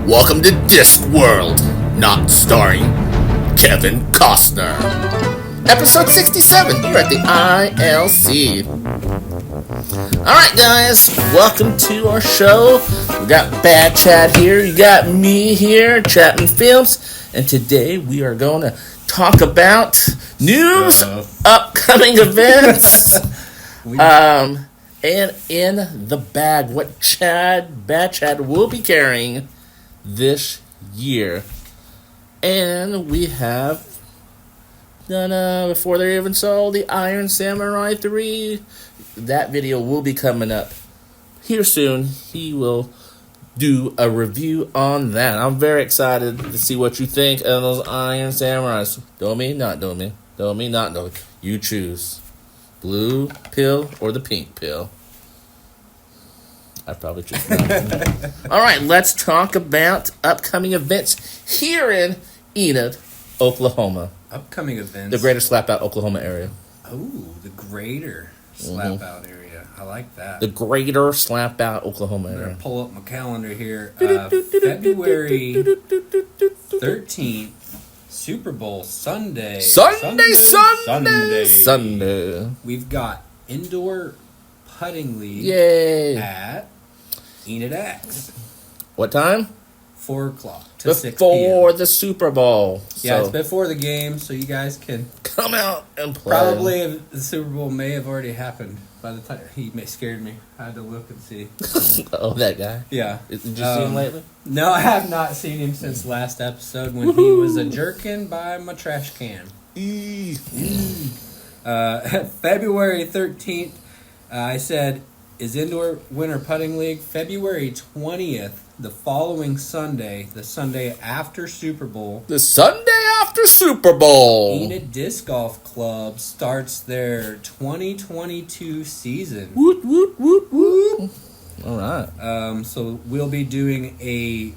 Welcome to DiscWorld, not starring Kevin Costner. Episode 67 here at the ILC. Alright guys, welcome to our show. We got Bad Chad here, you got me here, Chapman Films, and today we are going to talk about news, upcoming events, and in the bag, what Bad Chad will be carrying this year. And we have before they even saw the Iron Samurai 3, that video will be coming up here soon. He will do a review on that. I'm very excited to see what you think of those Iron Samurais. Do-me, not do-me. Do-me, not do-me. You choose. Blue pill or the pink pill? I probably choose that. Alright, let's talk about upcoming events here in Enid, Oklahoma. Upcoming events? The greater Slap Out, Oklahoma area. Oh, the greater Slap Out area. I like that. The greater Slap Out, Oklahoma I'm area. going to pull up my calendar here. February 13th, Super Bowl Sunday. Sunday. We've got Indoor Putting League at Enid X. What time? 4 o'clock to 6 p.m. Before the Super Bowl. Yeah, it's before the game, so you guys can come out and play. Probably the Super Bowl may have already happened by the time. He scared me. I had to look and see. Oh, that guy? Yeah. Did you see him lately? No, I have not seen him since last episode when he was a jerkin by my trash can. February 13th, I said, is Indoor Winter Putting League. February 20th, the following Sunday, the Sunday after Super Bowl. The Sunday after Super Bowl. Enid Disc Golf Club starts their 2022 season. Woot, woot, woot, woot. All right. So we'll be doing a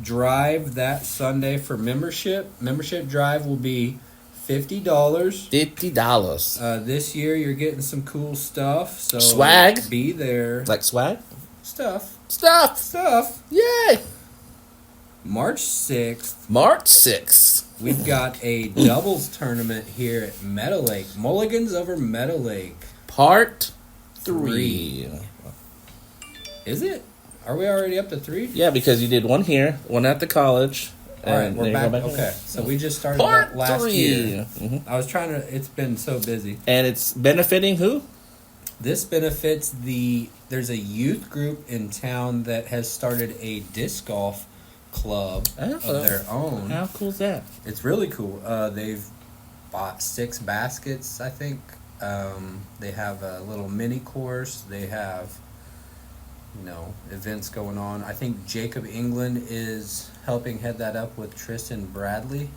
drive that Sunday for membership. Membership drive will be $50. $50. This year you're getting some cool stuff. So swag. Be there. Like swag? Stuff. Yay. March 6th. We've got a doubles tournament here at Meadow Lake. Mulligans over Meadow Lake. Part 3. Is it? Are we already up to 3? Yeah, because you did one here, one at the college. All right, we're back. Okay, so we just started Part that last 3. year. Mm-hmm. I was trying to. It's been so busy. And it's benefiting who? This benefits there's a youth group in town that has started a disc golf club of their own. How cool is that? It's really cool. They've bought 6 baskets, I think. They have a little mini course. They have, events going on. I think Jacob England is helping head that up with Tristan Bradley,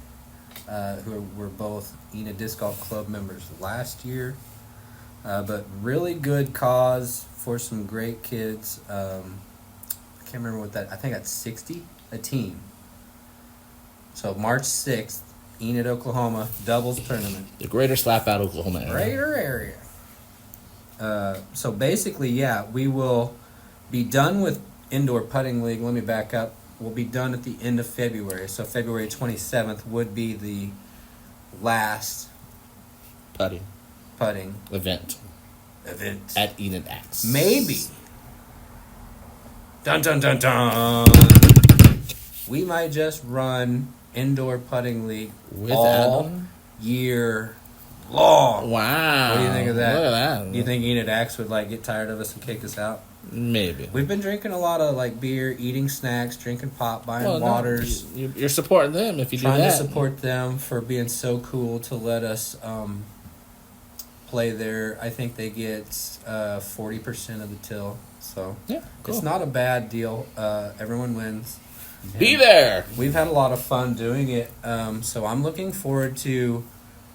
who were both Enid Disc Golf Club members last year. But really good cause for some great kids. I can't remember what that. I think that's 60 a team. So March 6th, Enid, Oklahoma, doubles tournament. The greater Slap Out, Oklahoma area. Greater area. So basically, we will be done with Indoor Putting League. Let me back up. We'll be done at the end of February. So February 27th would be the last putting event at Enid X. Maybe. Dun dun dun dun. We might just run Indoor Putting League all year long. Wow. What do you think of that? Look at that. Do you think Enid X would get tired of us and kick us out? Maybe. We've been drinking a lot of beer, eating snacks, drinking pop, buying waters. No, you're supporting them if you do that. Trying to support them for being so cool to let us play there. I think they get 40% of the till. So It's not a bad deal. Everyone wins. Be there. We've had a lot of fun doing it. So I'm looking forward to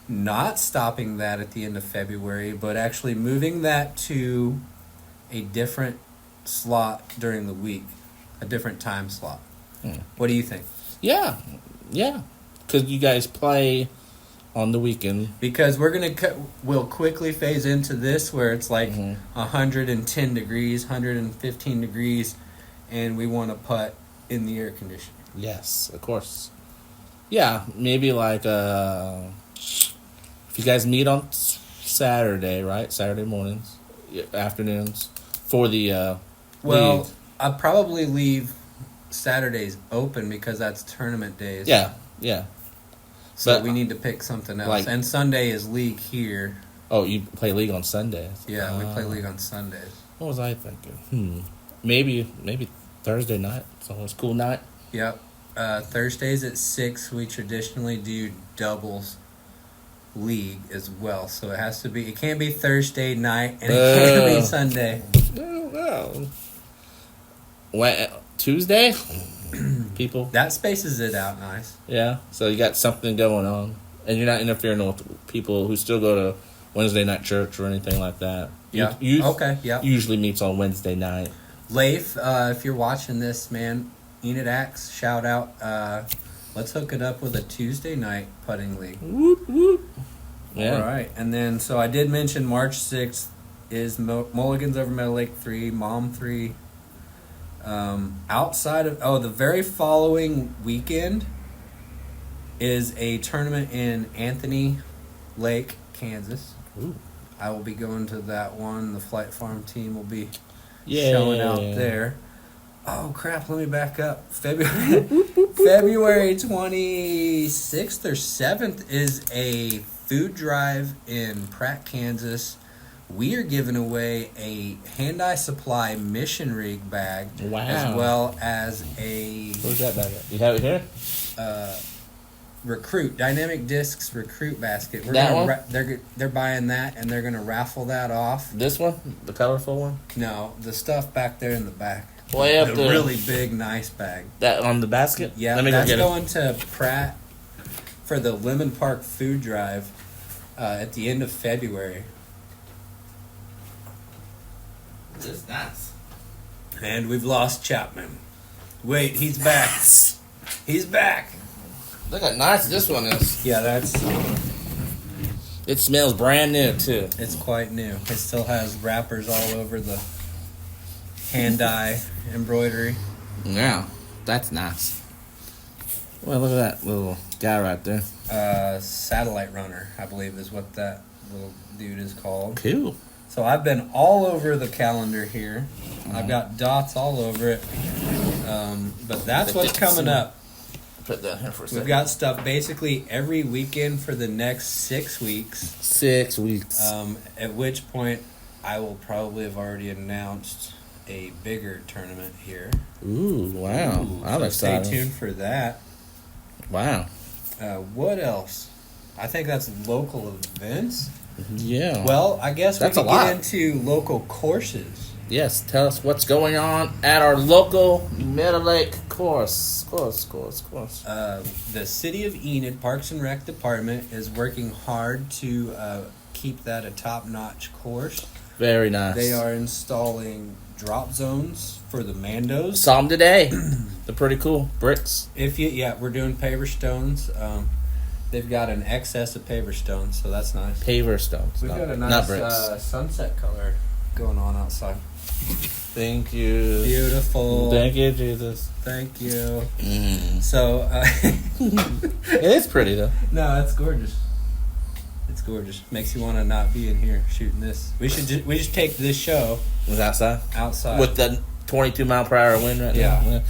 not stopping that at the end of February, but actually moving that to a different slot during the week, a different time slot. What do you think? Yeah. Because you guys play on the weekend. Because we'll quickly phase into this where it's 110 degrees, 115 degrees, and we want to putt in the air conditioning. Yes, of course. Yeah, maybe like if you guys meet on Saturday, right? Saturday mornings, afternoons for the Well, league. I'll probably leave Saturdays open because that's tournament days. Yeah, yeah. So But, we need to pick something else. like- And Sunday is league here. Oh, you play league on Sundays. Yeah, we play league on Sundays. What was I thinking? Maybe Thursday night. So it's a cool night. Yep. Thursdays at 6, we traditionally do doubles league as well. So it has to be, it can't be Thursday night and it can't be Sunday. Well, Tuesday? People? That spaces it out nice. Yeah. So you got something going on. And you're not interfering with people who still go to Wednesday night church or anything like that. Yeah. Okay, yeah. Usually meets on Wednesday night. Leif, if you're watching this, man, Enid Axe, shout out. Let's hook it up with a Tuesday night putting league. Whoop, whoop. Yeah. All right. And then, so I did mention March 6th is Mulligans over Meadow Lake 3, Mom 3. Outside of, the very following weekend is a tournament in Anthony Lake, Kansas. Ooh. I will be going to that one. The Flight Farm team will be Yeah. showing out there. Oh crap! Let me back up. February 26th or 7th is a food drive in Pratt, Kansas. We are giving away a Hand-Eye Supply mission rig bag, Wow. as well as a Where's that bag at? You have it here? recruit Dynamic Discs recruit basket. We're That gonna one? they're buying that, and they're gonna raffle that off. This one? The colorful one? No, the stuff back there in the back. Way up The there. really big, nice bag. That on the basket? Yeah, Let me go that's get it. going to Pratt for the Lemon Park food drive at the end of February. This is nice. And we've lost Chapman. Wait, he's back. He's back. Look how nice this one is. Yeah, It smells brand new, too. it's quite new. It still has wrappers all over the hand-dye embroidery. Yeah, that's nice. Well, look at that little guy right there. Satellite Runner, I believe, is what that little dude is called. Cool. So I've been all over the calendar here. I've got dots all over it. But that's what's coming up. Put that here for a second. We've got stuff basically every weekend for the next 6 weeks. 6 weeks. At which point I will probably have already announced a bigger tournament here. Ooh, wow. I'm So excited. stay tuned for that. Wow. What else? I think that's local events. Yeah. Well, I guess That's we a can lot. get into local courses. Yes, tell us what's going on at our local Meadow Lake course. The City of Enid Parks and Rec Department is working hard to keep that a top-notch course. Very nice. They are installing drop zones for the Mandos. Saw them today. They're pretty cool. Bricks. We're doing paver stones. They've got an excess of paver stones, so that's nice. Paver stones. We've not, got a not nice bricks. sunset color going on outside. Thank you. Beautiful. Thank you, Jesus. Thank you. Mm. So, It is pretty, though. no, it's gorgeous. It's gorgeous. Makes you want to not be in here shooting this. We just take this show It was outside? outside. With the 22-mile-per-hour wind right Yeah. now.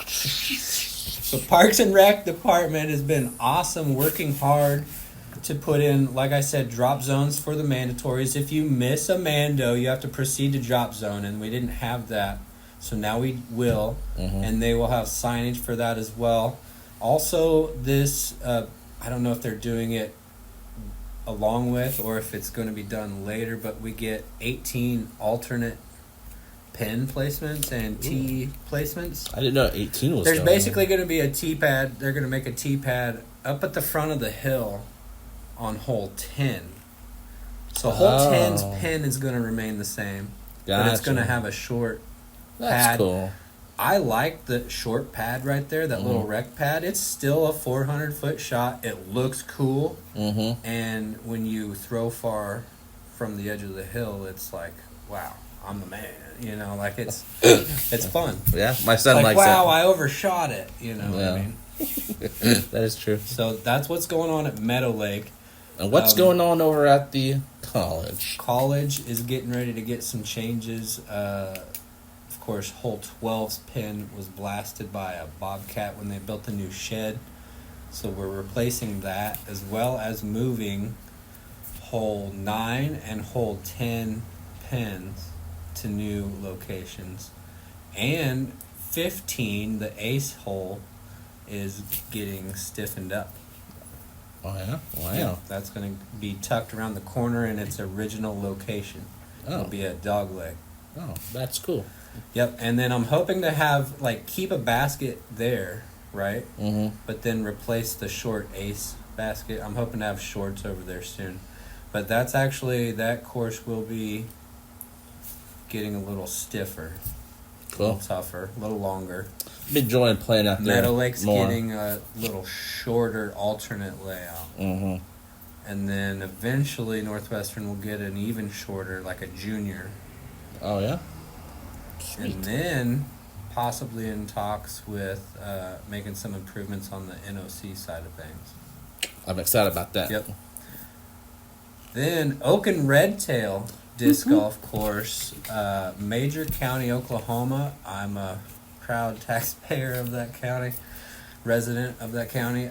So Parks and Rec Department has been awesome, working hard to put in, like I said, drop zones for the mandatories. If you miss a mando, you have to proceed to drop zone, and we didn't have that. So now we will, and they will have signage for that as well. Also, this, I don't know if they're doing it along with or if it's going to be done later, but we get 18 alternate pin placements and tee placements. I didn't know 18 was There's going basically going to be a tee pad. They're going to make a tee pad up at the front of the hill on hole 10. So hole 10's pin is going to remain the same, but it's going to have a short That's pad. cool. I like the short pad right there, that little rec pad. It's still a 400-foot shot. It looks cool, and when you throw far from the edge of the hill, it's like, wow, I'm the man. You know, like it's fun. Yeah, my son Like, likes wow, that. I overshot it. You know what I Yeah. mean? That is true. So that's what's going on at Meadow Lake. And what's going on over at the college? College is getting ready to get some changes. Of course, hole 12's pin was blasted by a bobcat when they built the new shed. So we're replacing that, as well as moving hole 9 and hole 10 pins to new locations. And 15, the ace hole, is getting stiffened up. Oh, yeah? Wow. Yeah, that's going to be tucked around the corner in its original location. It'll be a dog leg. Oh, that's cool. Yep, and then I'm hoping to have, like, keep a basket there, right? Mm-hmm. But then replace the short ace basket. I'm hoping to have shorts over there soon. But that's actually, that course will be getting a little stiffer. Cool. A little tougher, a little longer. I've been enjoying playing out there. Meadow Lake's more. getting a little shorter alternate layout. Mm-hmm. And then eventually Northwestern will get an even shorter, like a junior. Oh, yeah? Sweet. And then possibly in talks with making some improvements on the NOC side of things. I'm excited about that. Yep. Then Oak and Redtail disc golf course, Major County, Oklahoma. I'm a proud taxpayer of that county, resident of that county.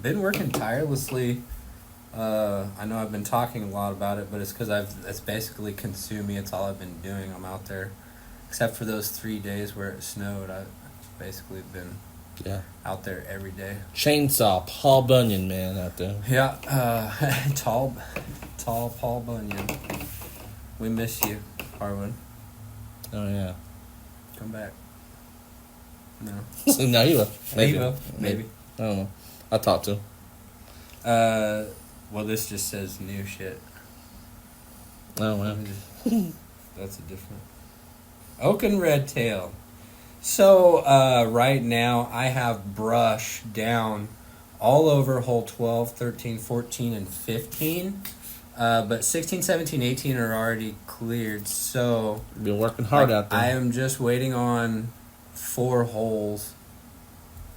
Been working tirelessly. I know I've been talking a lot about it, but it's because it's basically consumed me. It's all I've been doing. I'm out there, except for those 3 days where it snowed. I've basically been out there every day. Chainsaw Paul Bunyan, man, out there. Yeah, tall Paul Bunyan. We miss you, Harwood. Oh, yeah. Come back. No. No, you will. Maybe. Maybe. I don't know. I'll talk to him. Well, this just says new shit. Oh, well. That's a different. Oak and Redtail. So, right now, I have brush down all over hole 12, 13, 14, and 15. But 16, 17, 18 are already cleared, so... You've been working hard out there. I am just waiting on 4 holes.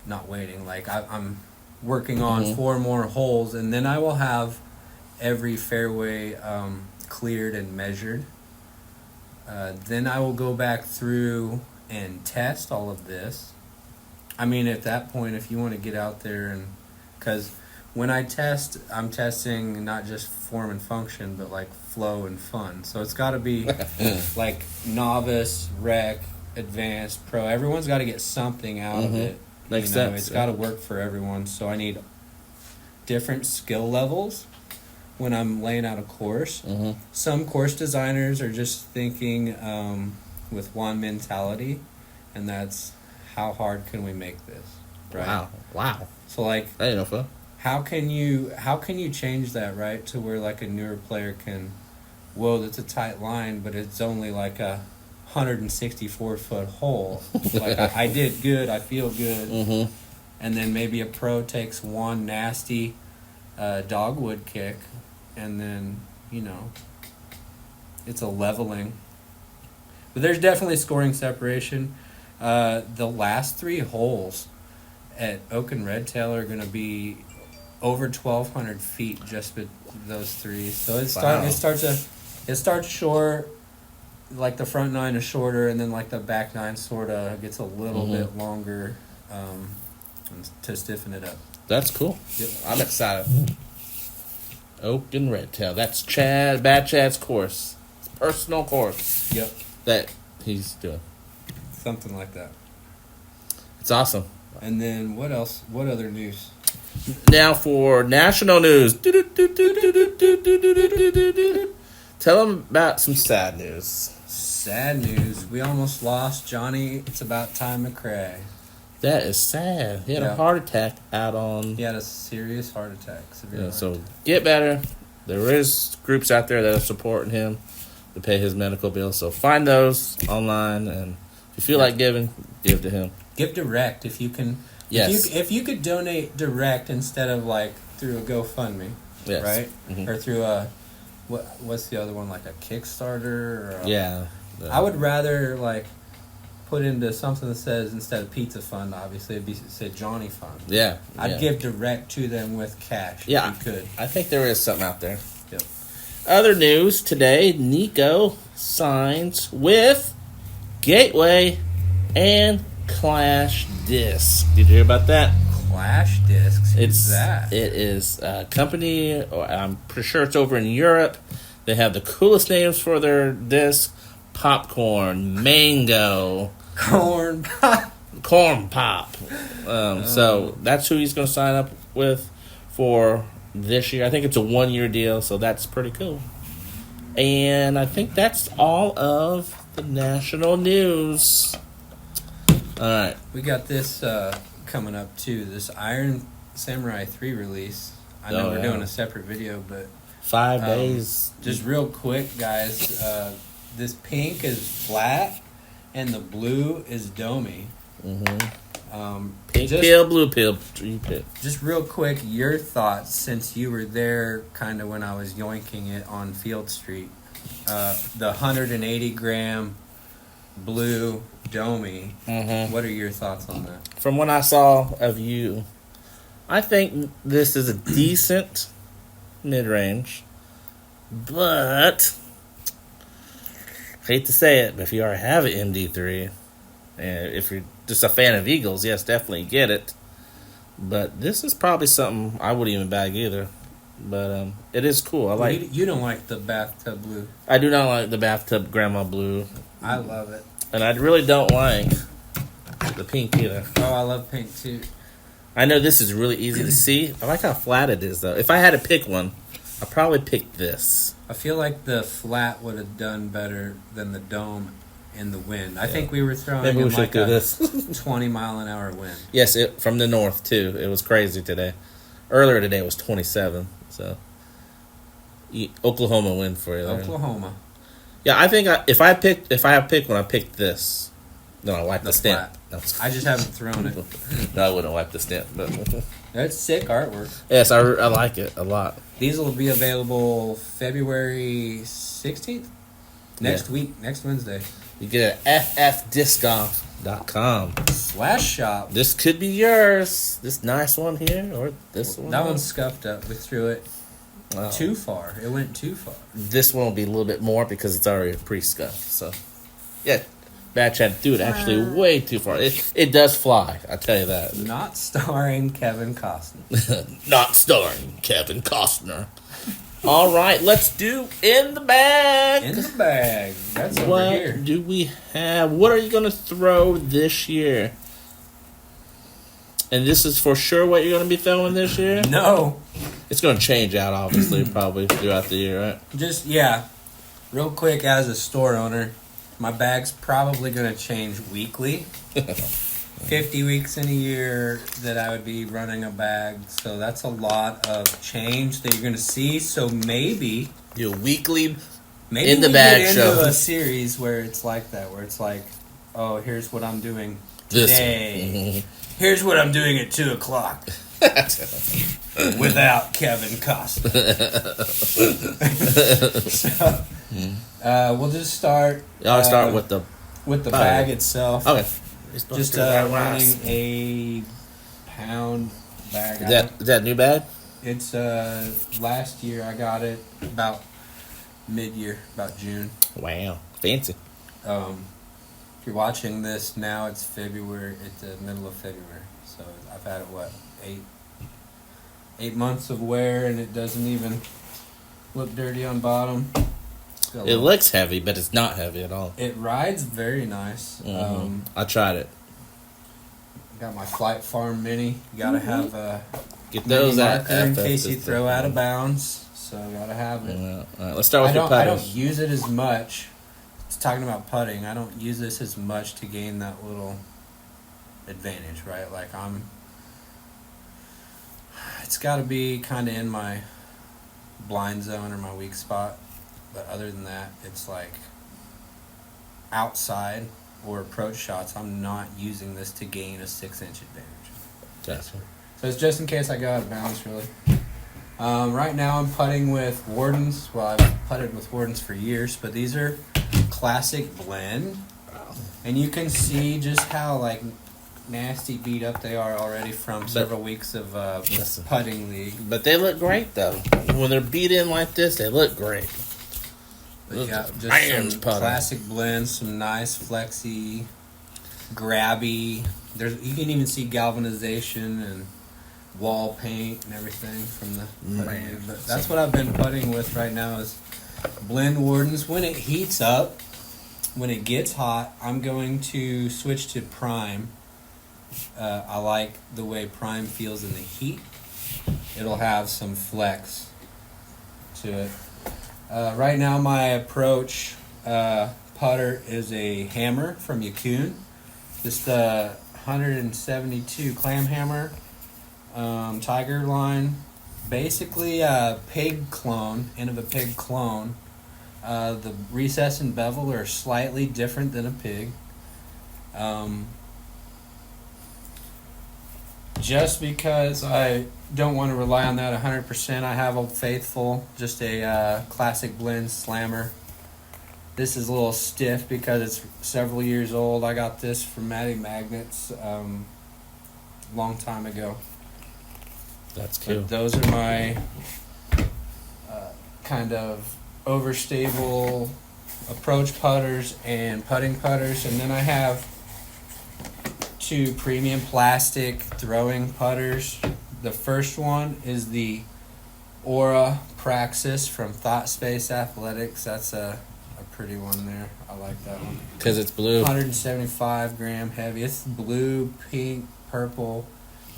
Not waiting, I'm working on 4 more holes, and then I will have every fairway cleared and measured. Then I will go back through and test all of this. I mean, at that point, if you want to get out there and... Because when I test, I'm testing not just form and function, but like flow and fun. So it's got to be like novice, rec, advanced, pro. Everyone's got to get something out of it. Makes sense. It's got to work for everyone. So I need different skill levels when I'm laying out a course. Some course designers are just thinking with one mentality, and that's how hard can we make this, right? Wow. So like, That ain't no fun. how can you change that, right, to where like a newer player can, whoa, that's a tight line, but it's only like a 164-foot hole. Like I did good, I feel good. And then maybe a pro takes one nasty dogwood kick, and then it's a leveling. But there's definitely scoring separation. The last 3 holes at Oak and Redtail are going to be over 1,200 feet just with those 3. So it starts short, like the front 9 is shorter, and then like the back 9 sort of gets a little bit longer to stiffen it up. That's cool. Yep. I'm excited. Oak and Redtail. That's Bad Chad's course. It's a personal course. Yep. That he's doing. Something like that. It's awesome. And then what else? What other news? Now for national news. Tell them about some sad news. Sad news. We almost lost JohnE. It's about time McCray. That is sad. He had a heart attack out on... He had a serious heart attack. So get better. There is groups out there that are supporting him to pay his medical bills. So find those online, and if you feel like giving, give to him. Give direct if you can. Yes. If you could donate direct instead of like through a GoFundMe, Yes. right? Or through a What's the other one, like a Kickstarter? Or Yeah. I would rather like put into something that says, instead of Pizza Fund, obviously it'd be say JohnE Fund. Yeah. I'd give direct to them with cash. Yeah. If you could. I think there is something out there. Yep. Other news today, Nico signs with Gateway and Clash Disc. Did you hear about that? Clash Discs. Who's that? It is a company, I'm pretty sure it's over in Europe. They have the coolest names for their disc. Popcorn, Mango, Corn Pop. Corn Pop. So that's who he's going to sign up with for this year. I think it's a 1-year deal, so that's pretty cool. And I think that's all of the national news. All right. We got this coming up too. This Iron Samurai 3 release. I know we're doing a separate video, but 5 days. Just real quick, guys. This pink is flat, and the blue is domey. Mm-hmm. Pink pill, blue pill. Just real quick, your thoughts, since you were there kind of when I was yoinking it on Field Street. The 180-gram blue domey. Mm-hmm. What are your thoughts on that? From what I saw of you, I think this is a decent mid-range, but hate to say it, but if you already have an MD3, and if you're just a fan of Eagles, yes, definitely get it. But this is probably something I wouldn't even bag either. But it is cool. I like. You don't like the bathtub blue. I do not like the bathtub grandma blue. I love it. And I really don't like the pink either. Oh, I love pink too. I know this is really easy to see. I like how flat it is, though. If I had to pick one, I'd probably pick this. I feel like the flat would have done better than the dome in the wind. I think we were throwing in like a 20-mile-an-hour wind. Yes, from the north, too. It was crazy today. Earlier today it was 27, so Oklahoma win for you there. Oklahoma. Yeah, I think if I had picked one, I picked this. No, I wiped the stamp. No. I just haven't thrown it. No, I wouldn't wipe the stamp. But that's sick artwork. Yes, I like it a lot. These will be available February 16th? Next week, next Wednesday. You get it at ffdiscgolf.com/shop. This could be yours. This nice one here, or this one. That one's scuffed up. We threw it too far. It went too far. This one will be a little bit more because it's already pre-scuffed. So, yeah. Bad Chad threw it actually way too far. It does fly, I tell you that. Not starring Kevin Costner. Not starring Kevin Costner. All right, let's do In the Bag. In the Bag. That's over what here. Do we have? What are you going to throw this year? And this is for sure what you're going to be throwing this year? No. It's going to change out, obviously, probably throughout the year, right? Just, yeah. Real quick, as a store owner, my bag's probably going to change weekly. 50 weeks in a year that I would be running a bag. So that's a lot of change that you're going to see. So maybe your weekly in the bag show. Into a series where it's like that, where it's like, oh, here's what I'm doing today. Here's what I'm doing at 2 o'clock. Without Kevin Costner. So, we'll just start. I'll start with the bag itself. Okay. Just running a pound bag. Is that a new bag? It's last year I got it about mid-year, about June. Wow, fancy. If you're watching this now, it's February. It's the middle of February, so I've had it 8 months of wear, and it doesn't even look dirty on bottom. It looks heavy, but it's not heavy at all. It rides very nice. Mm-hmm. I tried it. Got my Flight Farm Mini. You gotta have a get those out in case you throw out of bounds. So gotta have it. All right, let's start with your I putters. don't use it as much. It's talking about putting. I don't use this as much to gain that little advantage, right? Like it's got to be kind of in my blind zone or my weak spot. But other than that, it's like outside or approach shots, I'm not using this to gain a 6-inch advantage. Gotcha. So it's just in case I go out of bounds, really. Right now I'm putting with Wardens. Well, I've putted with Wardens for years, but these are classic blend. And you can see just how like nasty beat up they are already from several weeks of putting league. But they look great though. When they're beat in like this, they look great. But yeah, just some classic blends, some nice flexy, grabby. You can even see galvanization and wall paint and everything from the putting league. But that's what I've been putting with right now is blend Wardens. When it heats up, when it gets hot, I'm going to switch to Prime. I like the way Prime feels in the heat. It'll have some flex to it. Right now my approach putter is a hammer from Yukon. Just a 172 clam hammer, Tiger line. Basically a pig clone, end of a pig clone. The recess and bevel are slightly different than a pig. Just because I don't want to rely on that 100%, I have Old Faithful, just a classic blend slammer. This is a little stiff because it's several years old. I got this from Matty Magnets long time ago. That's cool. But those are my kind of overstable approach putters and putting putters. And then I have 2 premium plastic throwing putters. The first one is the Aura Praxis from Thought Space Athletics. That's a pretty one there. I like that one. Because it's blue. 175 gram heavy. It's blue, pink, purple,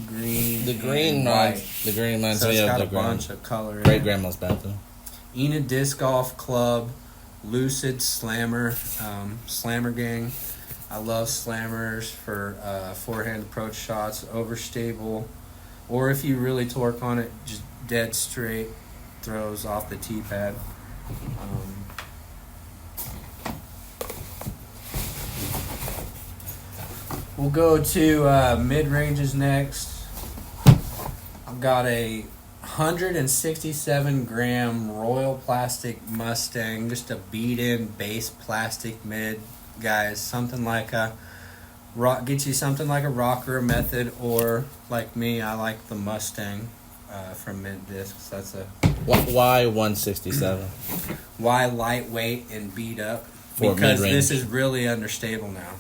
green. The green white. The green reminds So me it's of got the a bunch of color. great grandma's bathroom. Enid Disc Golf Club, Lucid Slammer, Slammer Gang. I love slammers for forehand approach shots, overstable, or if you really torque on it, just dead straight throws off the tee pad. We'll go to mid-ranges next. I've got a 167 gram Royal Plastic Mustang, just a beat-in base plastic mid, guys. Something like a rock, get you something like a rocker method, or like me, I like the Mustang from Mid Discs. That's a Why 167? why lightweight and beat up For because mid-range. this is really understable now.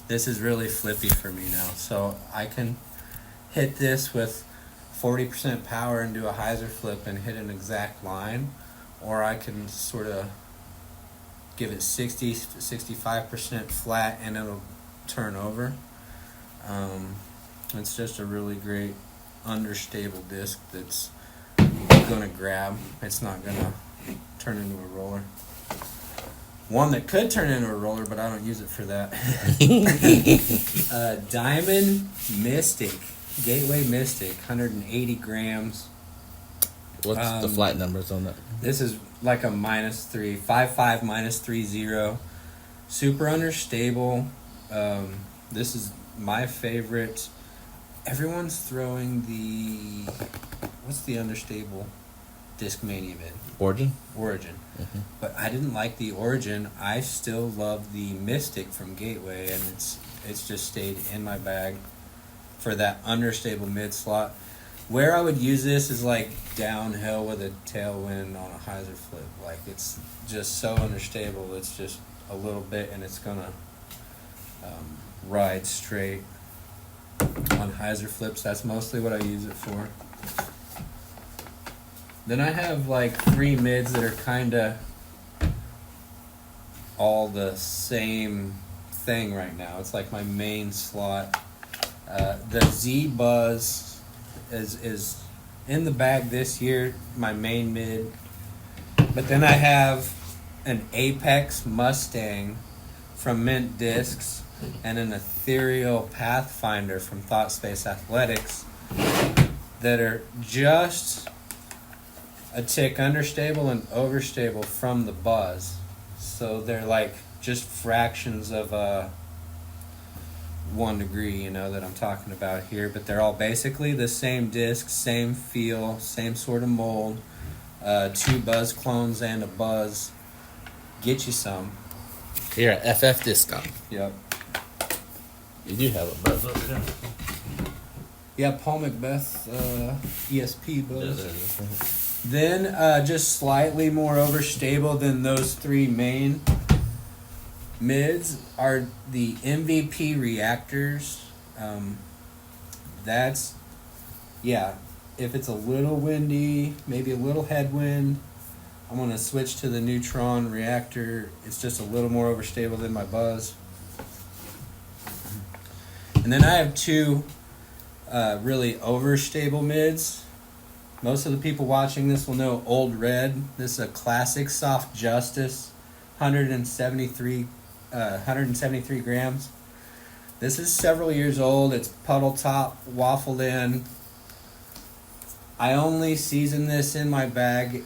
This is really flippy for me now, so I can hit this with 40% power and do a hyzer flip and hit an exact line, or I can sort of give it 65% flat and it'll turn over. It's just a really great understable disc that's gonna grab. It's not gonna turn into a roller. One that could turn into a roller, but I don't use it for that. Diamond Mystic, Gateway Mystic, 180 grams. What's the flight numbers on that? This is like a -3, 5.5 -3.0. Super understable. This is my favorite. Everyone's throwing the, what's the understable Discmania mid? Origin? Origin. Mm-hmm. But I didn't like the Origin. I still love the Mystic from Gateway, and it's just stayed in my bag for that understable mid slot. Where I would use this is like downhill with a tailwind on a hyzer flip. Like it's just so understable. It's just a little bit, and it's gonna ride straight on hyzer flips. That's mostly what I use it for. Then I have like 3 mids that are kind of all the same thing right now. It's like my main slot. The Z Buzz is in the bag this year, my main mid. But then I have an Apex Mustang from Mint Discs and an Ethereal Pathfinder from Thought Space Athletics that are just a tick understable and overstable from the Buzz. So they're like just fractions of 1 degree, that I'm talking about here, but they're all basically the same disc, same feel, same sort of mold. 2 buzz clones and a buzz. Get you some. Here at FF Discount. Yep. You do have a buzz over there. Yeah, Paul Macbeth ESP buzz. Yeah, Then just slightly more overstable than those 3 main mids are the MVP reactors. That's, if it's a little windy, maybe a little headwind, I'm going to switch to the neutron reactor. It's just a little more overstable than my buzz. And then I have 2 really overstable mids. Most of the people watching this will know Old Red. This is a classic Soft Justice, 173 grams. This is several years old. It's puddle top, waffled in. I only season this in my bag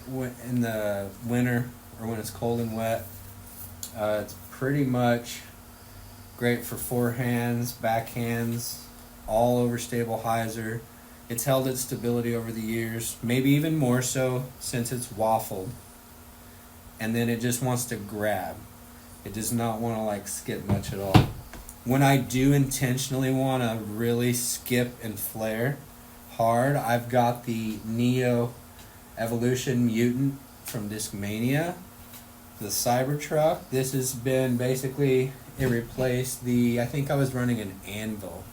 in the winter or when it's cold and wet. It's pretty much great for forehands, backhands, all overstable hyzer. It's held its stability over the years, maybe even more so since it's waffled. And then it just wants to grab. It does not want to skip much at all. When I do intentionally want to really skip and flare hard, I've got the Neo Evolution Mutant from Discmania, the Cybertruck. This has been basically, it replaced I think I was running an Anvil,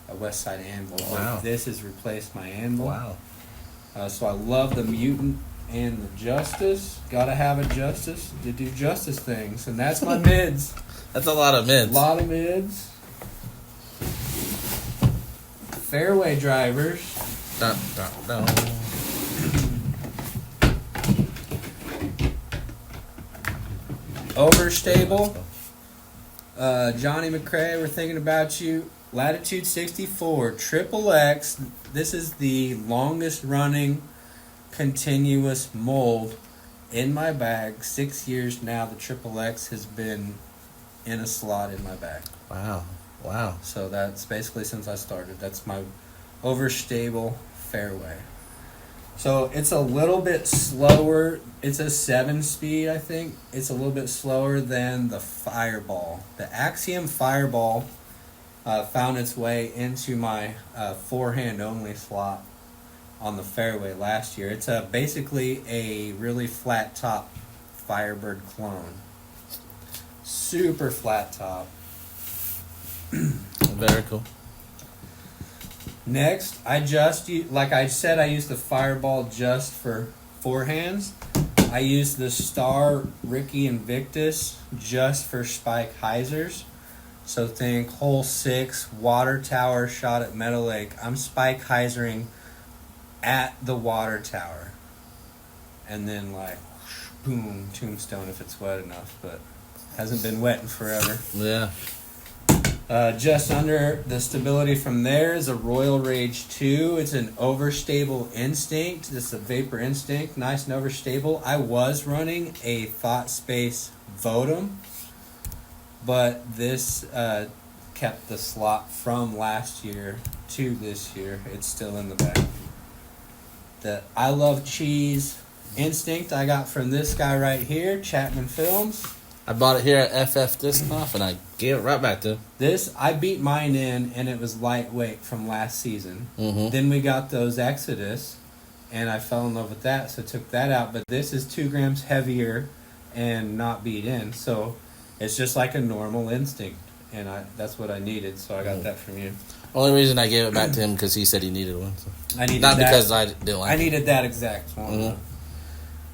a West Side Anvil. Wow. This has replaced my Anvil. Wow. So I love the Mutant and the Justice. Gotta have a Justice to do Justice things. And that's my mids. That's a lot of mids. A lot of mids. Fairway drivers. Dun, dun, dun. Overstable. JohnE McCray, we're thinking about you. Latitude 64, Triple X. This is the longest running continuous mold in my bag. 6 years now, the Triple X has been in a slot in my bag. Wow. So that's basically since I started. That's my overstable fairway. So it's a little bit slower. It's a 7-speed, I think. It's a little bit slower than the Fireball. The Axiom Fireball found its way into my forehand only slot on the fairway last year. It's basically a really flat top Firebird clone. Super flat top. Very cool. Next, like I said, I use the Fireball just for forehands. I use the Star Ricky Invictus just for spike hyzers. So think hole 6, water tower shot at Meadow Lake. I'm spike hyzering at the water tower. And then boom, tombstone if it's wet enough, but hasn't been wet in forever. Yeah. Just under the stability from there is a Royal Rage 2. It's an overstable Instinct. This is a Vapor Instinct, nice and overstable. I was running a Thought Space Votum, but this kept the slot from last year to this year. It's still in the bag. The I Love Cheese Instinct I got from this guy right here, Chapman Films. I bought it here at FF Discount and I gave it right back to him. This, I beat mine in, and it was lightweight from last season. Mm-hmm. Then we got those Exodus, and I fell in love with that, so took that out. But this is 2 grams heavier and not beat in, so it's just like a normal Instinct, and that's what I needed, so I got that from you. Only reason I gave it back to him because he said he needed one. So. I needed not that, because I didn't like it. I needed that exact one. Mm-hmm.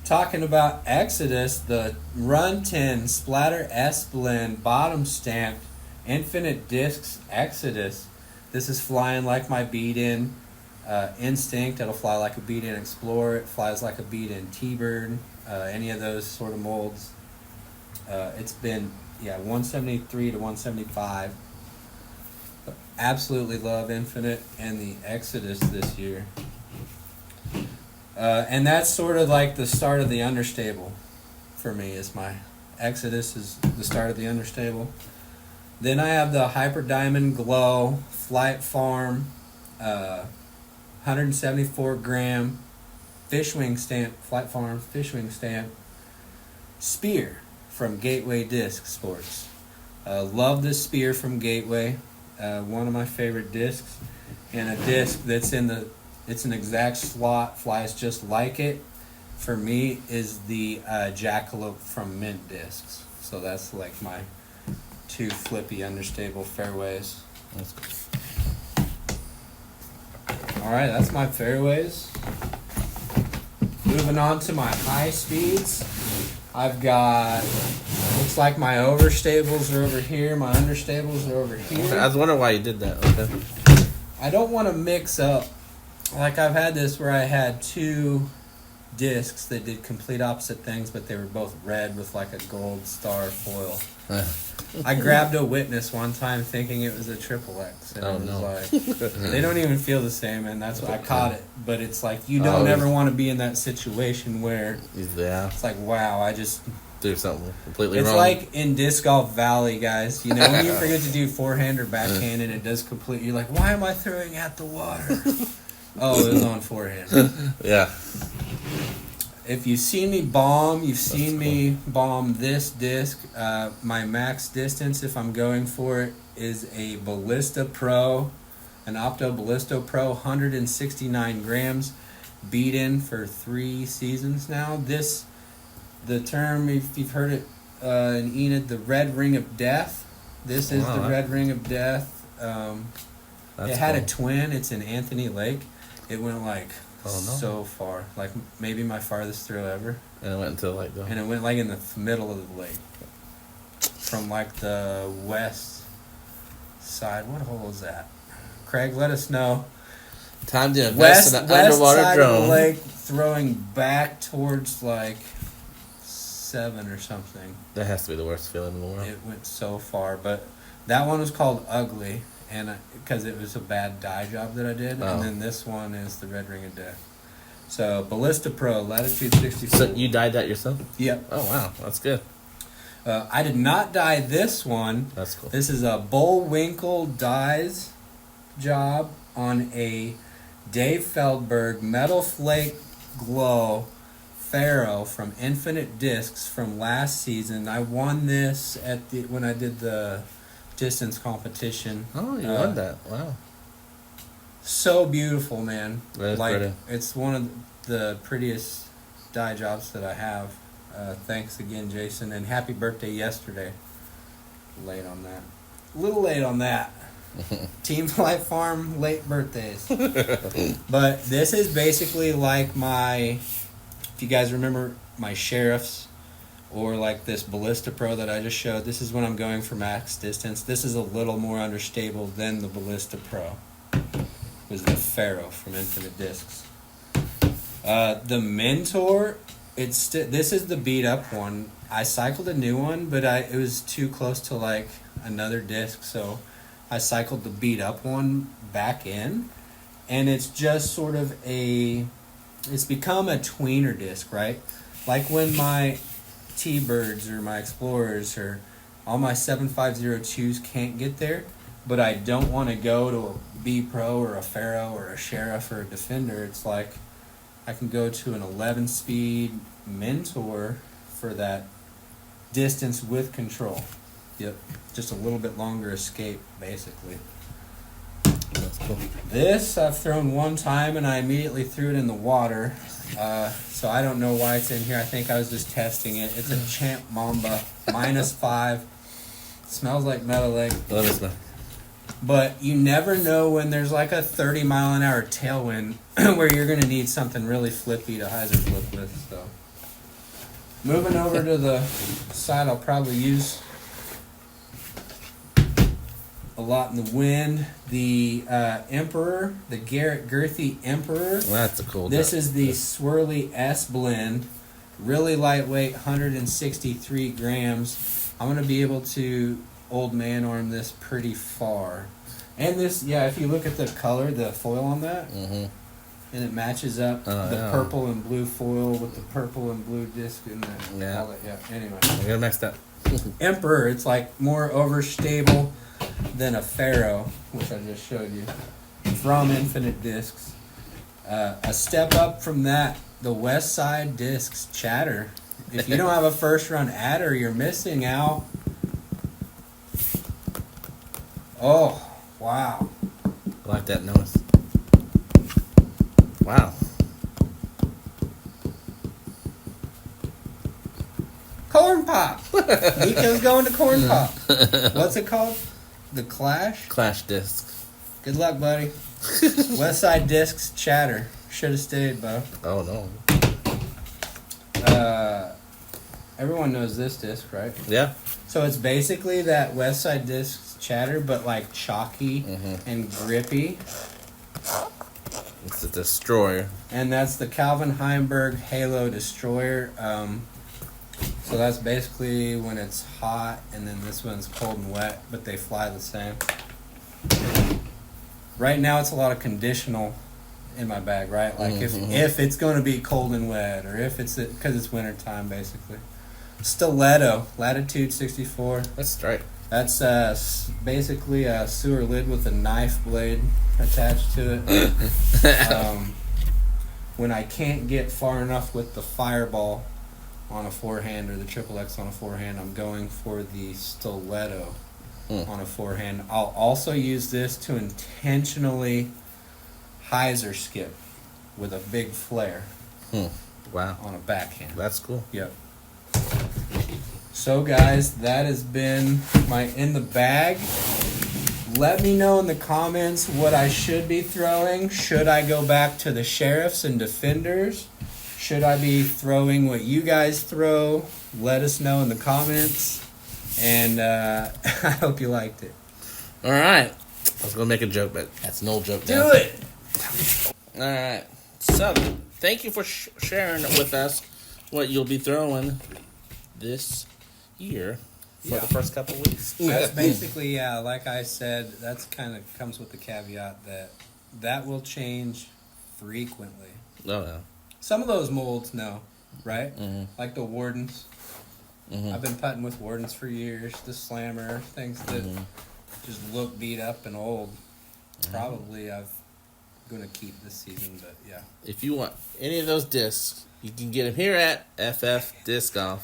Talking about Exodus, the Run 10 Splatter S Blend bottom stamped Infinite Discs Exodus. This is flying like my beat-in Instinct. It'll fly like a beat-in Explorer. It flies like a beat-in T-Bird. Any of those sort of molds. It's been 173 to 175. Absolutely love Infinite and the Exodus this year. And that's sort of like the start of the understable for me. Is my Exodus is the start of the understable. Then I have the Hyper Diamond Glow Flight Farm 174 gram fish wing stamp, Flight Farm fish wing stamp spear from Gateway Disc Sports. Love this spear from Gateway. One of my favorite discs, and a disc that's it's an exact slot, flies just like it. For me, is the Jackalope from Mint Discs. So that's like my two flippy understable fairways. That's cool. All right, that's my fairways. Moving on to my high speeds. I've got, looks like my overstables are over here, my understables are over here. I was wondering why you did that. Okay. I don't want to mix up. Like I've had this where I had two discs that did complete opposite things, but they were both red with like a gold star foil. I grabbed a Witness one time thinking it was a Triple X, and it was like, they don't even feel the same, and that's why I caught it. But it's like, you don't ever want to be in that situation where it's like, wow, I just do something completely wrong. It's like in Disc Golf Valley, guys. You know, when you forget to do forehand or backhand and it does complete, you're like, why am I throwing at the water? Oh, it was on forehand. Yeah. If you've seen me bomb, you've seen me bomb this disc. My max distance, if I'm going for it, is a Ballista Pro, an Opto Ballista Pro, 169 grams, beaten for 3 seasons now. The term, if you've heard it in Enid, the Red Ring of Death. This is the Red Ring of Death. It had a twin. It's in Anthony Lake. It went like so far, like maybe my farthest throw ever. And it went into like and it went like in the middle of the lake, from like the west side. What hole is that? Craig, let us know. Time to invest in an underwater side drone. Of the lake, throwing back towards like 7 or something. That has to be the worst feeling in the world. It went so far, but that one was called Ugly, and because it was a bad dye job that I did, and then this one is the Red Ring of Death. So Ballista Pro, latitude 64. So you dyed that yourself? Yep. Oh wow, that's good. I did not dye this one. That's cool. This is a Bullwinkle dyes job on a Dave Feldberg Metal Flake Glow Pharaoh from Infinite Discs from last season. I won this when I did the distance competition. Oh, you won that! Wow. So beautiful, man. That is like pretty. It's one of the prettiest dye jobs that I have. Thanks again, Jason, and happy birthday yesterday. Late on that. A little late on that. Team Flight Farm late birthdays. But this is basically like my, if you guys remember my Sheriffs or like this Ballista Pro that I just showed, this is when I'm going for max distance. This is a little more understable than the Ballista Pro. It was the Pharaoh from Infinite Discs. The Mentor, this is the beat up one. I cycled a new one, but it was too close to like another disc, so I cycled the beat up one back in, and it's just sort of it's become a tweener disc, right? Like when my T-Birds or my Explorers or all my 7502s can't get there, but I don't want to go to a B Pro or a Pharaoh or a Sheriff or a Defender. It's like I can go to an 11-speed Mentor for that distance with control. Yep, just a little bit longer escape, basically. That's cool. This I've thrown one time and I immediately threw it in the water. So I don't know why it's in here. I think I was just testing it. It's a Champ Mamba, -5. Smells like Metal Lake. Love it, man. But you never know when there's like a 30-mile-an-hour tailwind where you're going to need something really flippy to hyzer flip with. So, moving over to the side I'll probably use a lot in the wind. The Emperor, the Garrett Girthy Emperor. That's a cool. This is the Swirly S blend. Really lightweight, 163 grams. I'm going to be able to old man arm this pretty far. And this, if you look at the color, the foil on that, and it matches up purple and blue foil with the purple and blue disc in the Yeah. Anyway. I'm gonna mix that. Emperor, it's like more overstable than a Pharaoh, which I just showed you, from Infinite Discs. A step up from that, the West Side Discs Chatter. If you don't have a first run adder, you're missing out. Oh, wow. I like that noise. Wow. Corn Pop. Nico's going to Corn Pop. What's it called? The Clash? Clash disc. Good luck, buddy. West Side Discs Chatter. Should have stayed, Bo. Oh, no. Everyone knows this disc, right? Yeah. So it's basically that West Side Discs Chatter, but like chalky and grippy. It's a destroyer. And that's the Calvin Heimberg Halo Destroyer. So that's basically when it's hot, and then this one's cold and wet, but they fly the same. Right now it's a lot of conditional in my bag, right? Like if it's going to be cold and wet, or if it's because it's winter time, basically. Stiletto, Latitude 64. That's straight. That's basically a sewer lid with a knife blade attached to it. When I can't get far enough with the Fireball on a forehand or the Triple X on a forehand, I'm going for the Stiletto on a forehand. I'll also use this to intentionally hyzer skip with a big flare Wow. on a backhand. That's cool. Yep. So guys, that has been my in the bag. Let me know in the comments what I should be throwing. Should I go back to the Sheriffs and Defenders? Should I be throwing what you guys throw? Let us know in the comments. And I hope you liked it. All right. I was going to make a joke, but that's an old joke now. Do it! All right. So, thank you for sharing with us what you'll be throwing this year for the first couple of weeks. That's basically, like I said, that's kind of comes with the caveat that will change frequently. Oh, yeah. Some of those molds, no, right? Mm-hmm. Like the Wardens. Mm-hmm. I've been putting with Wardens for years. The Slammer, things that just look beat up and old. Probably I'm going to keep this season, but yeah. If you want any of those discs, you can get them here at ffdiscgolf.com.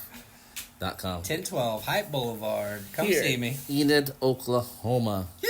1012 Hite Boulevard. Come Here, see me. Enid, Oklahoma. Yee!